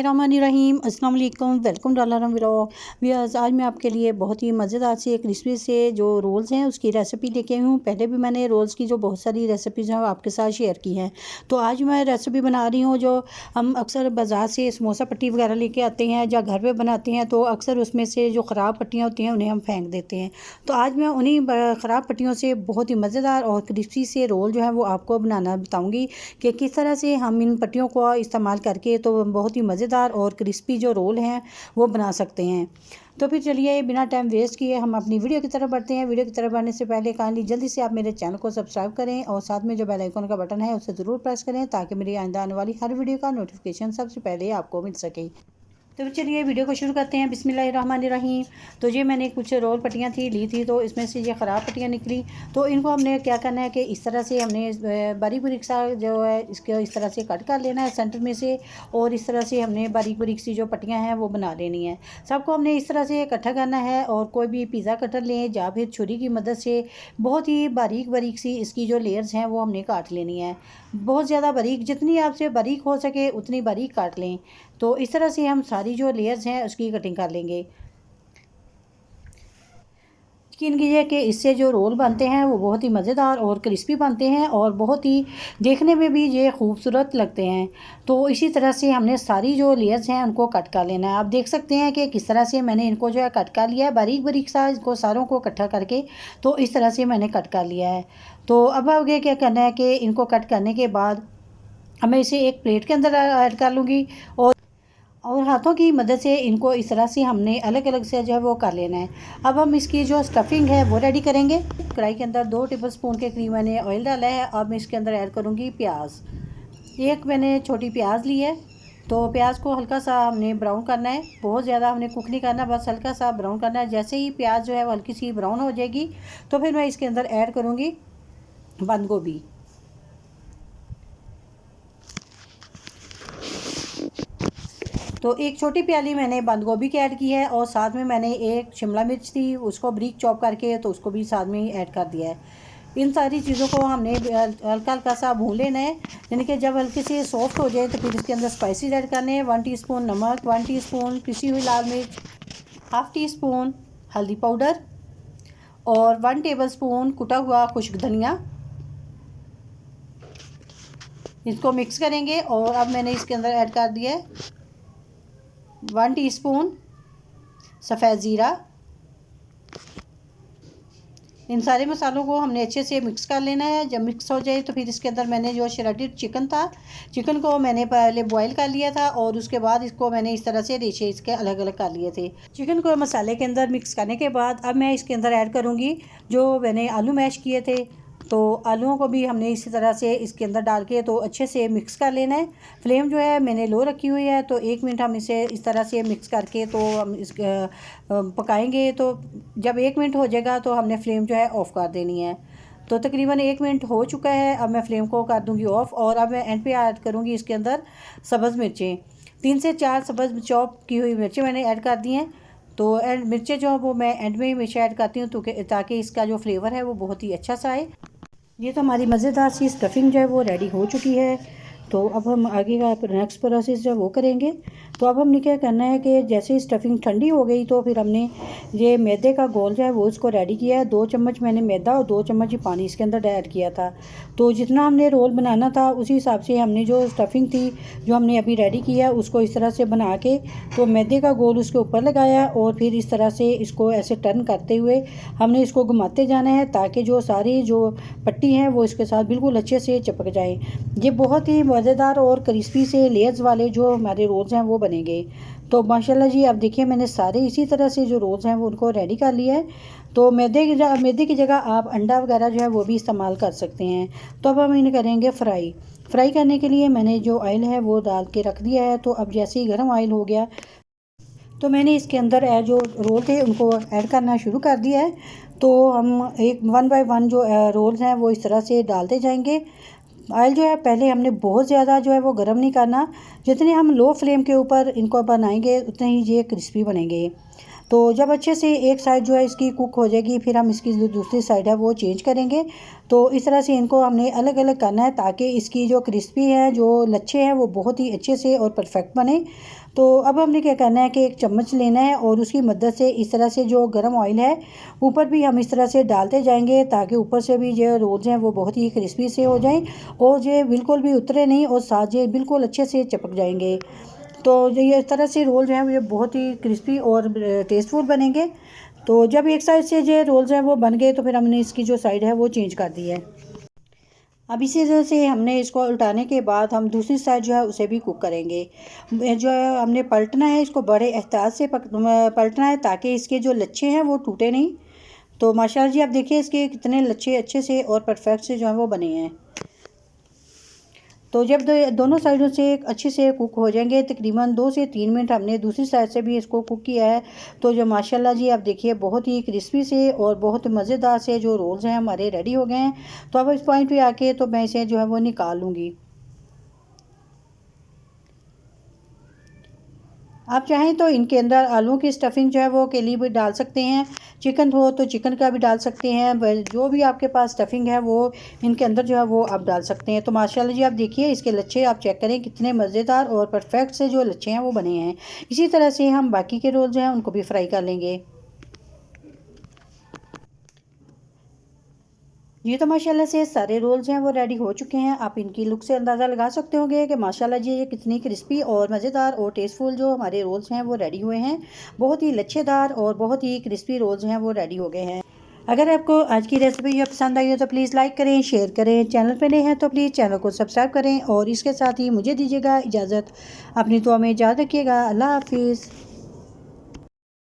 बिस्मिल्लाहिर्रहमानिर्रहीम अस्सलाम वालेकुम वेलकम टू अलाराम व्लॉग व्यूअर्स। आज मैं आपके लिए बहुत ही मज़ेदार सी एक रेसिपी से जो रोल्स हैं उसकी रेसिपी लेके आई हूँ। पहले भी मैंने रोल्स की जो बहुत सारी रेसिपीज़ हैं वो आपके साथ शेयर की हैं। तो आज मैं रेसिपी बना रही हूँ जो हम अक्सर बाज़ार से समोसा पट्टी वगैरह लेके आते हैं या घर पर बनाते हैं, तो अक्सर उसमें से जो ख़राब पट्टियाँ होती हैं उन्हें हम फेंक देते हैं। तो आज मैं उन्हीं ख़राब पट्टियों से बहुत ही मज़ेदार और क्रिस्पी से रोल जो है वो आपको बनाना बताऊँगी कि किस तरह से हम इन पट्टियों को इस्तेमाल करके तो बहुत ही मज़ेदार और क्रिस्पी जो रोल हैं वो बना सकते हैं। तो फिर चलिए बिना टाइम वेस्ट किए हम अपनी वीडियो की तरफ बढ़ते हैं। वीडियो की तरफ बढ़ने से पहले काइंडली जल्दी से आप मेरे चैनल को सब्सक्राइब करें और साथ में जो बेल आइकन का बटन है उसे ज़रूर प्रेस करें ताकि मेरी आइंदा आने वाली हर वीडियो का नोटिफिकेशन सबसे पहले आपको मिल सके। तो चलिए वीडियो को शुरू करते हैं। बिस्मिल्लाहिर्रहमानिर्रहीम। तो ये मैंने कुछ रोल पट्टियाँ ली थी, तो इसमें से ये ख़राब पट्टियाँ निकली। तो इनको हमने क्या करना है कि इस तरह से हमने बारीक बारीक सा जो है इसको इस तरह से कट कर लेना है सेंटर में से, और इस तरह से हमने बारीक बारीक सी जो पट्टियाँ हैं वो बना लेनी है। सबको हमने इस तरह से इकट्ठा करना है, और कोई भी पिज़्ज़ा कटर लें या फिर छुरी की मदद से बहुत ही बारीक बारीक सी इसकी जो लेयर्स हैं वो हमने काट लेनी है। बहुत ज़्यादा बारीक, जितनी आपसे बारीक हो सके उतनी बारीक काट लें। तो इस तरह से हम सारी जो लेयर्स हैं उसकी कटिंग कर लेंगे। यकीन कीजिए कि इससे जो रोल बनते हैं वो बहुत ही मज़ेदार और क्रिस्पी बनते हैं और बहुत ही देखने में भी ये खूबसूरत लगते हैं। तो इसी तरह से हमने सारी जो लेयर्स हैं उनको कट कर लेना है। आप देख सकते हैं कि किस तरह से मैंने इनको जो है कट कर लिया है बारीक बारीक सा, इनको सारों को इकट्ठा करके तो इस तरह से मैंने कट कर लिया है। तो अब आगे क्या करना है कि इनको कट करने के बाद मैं इसे एक प्लेट के अंदर ऐड कर लूँगी, और हाथों की मदद से इनको इस तरह से हमने अलग अलग से जो है वो कर लेना है। अब हम इसकी जो स्टफिंग है वो रेडी करेंगे। कढ़ाई के अंदर 2 टेबलस्पून के करीब मैंने ऑयल डाला है। अब मैं इसके अंदर ऐड करूँगी प्याज। एक मैंने छोटी प्याज ली है। तो प्याज को हल्का सा हमने ब्राउन करना है, बहुत ज़्यादा हमने कुक नहीं करना, बस हल्का सा ब्राउन करना है। जैसे ही प्याज जो है वो हल्की सी ब्राउन हो जाएगी तो फिर मैं इसके अंदर ऐड करूँगी बंद गोभी। तो एक छोटी प्याली मैंने बंद गोभी की ऐड की है, और साथ में मैंने एक शिमला मिर्च थी उसको बारीक चॉप करके तो उसको भी साथ में ही ऐड कर दिया है। इन सारी चीज़ों को हमने हल्का हल्का सा भून लेना है, यानी कि जब हल्की सी सॉफ्ट हो जाए तो फिर इसके अंदर स्पाइसेस ऐड करने हैं। 1 टीस्पून नमक, 1 टीस्पून पिसी हुई लाल मिर्च, हाफ़ टी-स्पून हल्दी पाउडर और 1 टेबलस्पून कुटा हुआ खुश्क धनिया। इसको मिक्स करेंगे, और अब मैंने इसके अंदर ऐड कर दिया है 1 टीस्पून सफ़ेद ज़ीरा। इन सारे मसालों को हमने अच्छे से मिक्स कर लेना है। जब मिक्स हो जाए तो फिर इसके अंदर मैंने जो श्रेडेड चिकन था, चिकन को मैंने पहले बॉईल कर लिया था, और उसके बाद इसको मैंने इस तरह से रेशे इसके अलग अलग कर लिए थे। चिकन को मसाले के अंदर मिक्स करने के बाद अब मैं इसके अंदर ऐड करूँगी जो मैंने आलू मैश किए थे। तो आलूओं को भी हमने इसी तरह से इसके अंदर डाल के तो अच्छे से मिक्स कर लेना है। फ्लेम जो है मैंने लो रखी हुई है, तो 1 मिनट हम इसे इस तरह से मिक्स करके तो हम इस पकाएंगे। तो जब 1 मिनट हो जाएगा तो हमने फ्लेम जो है ऑफ़ कर देनी है। तो तकरीबन 1 मिनट हो चुका है। अब मैं फ्लेम को कर दूंगी ऑफ़, और अब मैं एंड पे ऐड करूँगी इसके अंदर सब्ज़ मिर्चें। 3 से 4 सब्ज़ चॉप की हुई मिर्चें मैंने ऐड कर दी हैं। तो एंड मिर्चें जो है वो मैं एंड में ही हमेशा ऐड करती हूँ, तो ताकि इसका जो फ्लेवर है वो बहुत ही अच्छा सा आए। ये तो हमारी मज़ेदार सी स्टफिंग जो है वो रेडी हो चुकी है। तो अब हम आगे का नेक्स्ट प्रोसेस जो वो करेंगे। तो अब हमने क्या करना है कि जैसे स्टफिंग ठंडी हो गई तो फिर हमने ये मैदे का घोल जो है वो उसको रेडी किया है। 2 चम्मच मैंने मैदा और 2 चम्मच ही पानी इसके अंदर ऐड किया था। तो जितना हमने रोल बनाना था उसी हिसाब से हमने जो स्टफिंग थी जो हमने अभी रेडी किया उसको इस तरह से बना के तो मैदे का घोल उसके ऊपर लगाया, और फिर इस तरह से इसको ऐसे टर्न करते हुए हमने इसको घुमाते जाना है ताकि जो सारी जो पट्टी है वो इसके साथ बिल्कुल अच्छे से चिपक जाए। ये बहुत ही मज़ेदार और क्रिस्पी से लेयर्स वाले जो हमारे रोल्स हैं वो बनेंगे। तो माशाल्लाह जी आप देखिए मैंने सारे इसी तरह से जो रोल्स हैं वो उनको रेडी कर लिया है। तो मैदे की जगह आप अंडा वगैरह जो है वो भी इस्तेमाल कर सकते हैं। तो अब हम इन्हें करेंगे फ्राई करने के लिए मैंने जो ऑयल है वो डाल के रख दिया है। तो अब जैसे ही गर्म ऑयल हो गया तो मैंने इसके अंदर जो रोल थे उनको ऐड करना शुरू कर दिया है। तो हम एक 1 बाय 1 जो रोल्स हैं वो इस तरह से डालते जाएंगे। ऑयल जो है पहले हमने बहुत ज़्यादा जो है वो गर्म नहीं करना, जितने हम लो फ्लेम के ऊपर इनको बनाएंगे उतने ही ये क्रिस्पी बनेंगे। तो जब अच्छे से एक साइड जो है इसकी कुक हो जाएगी फिर हम इसकी जो दूसरी साइड है वो चेंज करेंगे। तो इस तरह से इनको हमने अलग अलग करना है ताकि इसकी जो क्रिस्पी है जो लच्छे हैं वो बहुत ही अच्छे से और परफेक्ट बने। तो अब हमने क्या करना है कि एक चम्मच लेना है और उसकी मदद से इस तरह से जो गर्म ऑयल है ऊपर भी हम इस तरह से डालते जाएंगे, ताकि ऊपर से भी जो रोल्स हैं वो बहुत ही क्रिस्पी से हो जाएं और ये बिल्कुल भी उतरे नहीं और साथ ये बिल्कुल अच्छे से चिपक जाएंगे। तो ये इस तरह से रोल जो है ये बहुत ही क्रिस्पी और टेस्टफुल बनेंगे। तो जब एक साइड से जो रोल्स हैं वो बन गए तो फिर हमने इसकी जो साइड है वो चेंज कर दी है। अब इसी तरह से हमने इसको उल्टाने के बाद हम दूसरी साइड जो है उसे भी कुक करेंगे। जो है हमने पलटना है, इसको बड़े एहतियात से पलटना है, ताकि इसके जो लच्छे हैं वो टूटे नहीं। तो माशाल्लाह जी आप देखिए इसके कितने लच्छे अच्छे से और परफेक्ट से जो है वो बने हैं। तो जब दोनों साइडों से अच्छे से कुक हो जाएंगे, तकरीबन 2 से 3 मिनट हमने दूसरी साइड से भी इसको कुक किया है। तो जो माशाल्लाह जी आप देखिए बहुत ही क्रिस्पी से और बहुत मज़ेदार से जो रोल्स हैं हमारे रेडी हो गए हैं। तो अब इस पॉइंट पे आके तो मैं इसे जो है वो निकाल लूँगी। आप चाहें तो इनके अंदर आलूओं की स्टफिंग जो है वो के लिए भी डाल सकते हैं, चिकन हो तो चिकन का भी डाल सकते हैं, जो भी आपके पास स्टफिंग है वो इनके अंदर जो है वो आप डाल सकते हैं। तो माशाल्लाह जी आप देखिए इसके लच्छे आप चेक करें कितने मज़ेदार और परफेक्ट से जो लच्छे हैं वो बने हैं। इसी तरह से हम बाकी के रोल जो हैं उनको भी फ्राई कर लेंगे। ये तो माशाल्लाह से सारे रोल्स हैं वो रेडी हो चुके हैं। आप इनकी लुक से अंदाज़ा लगा सकते होंगे कि माशाल्लाह जी ये कितनी क्रिस्पी और मज़ेदार और टेस्टफुल जो हमारे रोल्स हैं वो रेडी हुए हैं। बहुत ही लच्छेदार और बहुत ही क्रिस्पी रोल्स हैं वो रेडी हो गए हैं। अगर आपको आज की रेसिपी ये पसंद आई हो तो प्लीज़ लाइक करें, शेयर करें, चैनल पर नए हैं तो प्लीज़ चैनल को सब्सक्राइब करें और इसके साथ ही मुझे दीजिएगा इजाज़त। अपनी दुआ में याद रखिएगा। अल्लाह हाफिज़।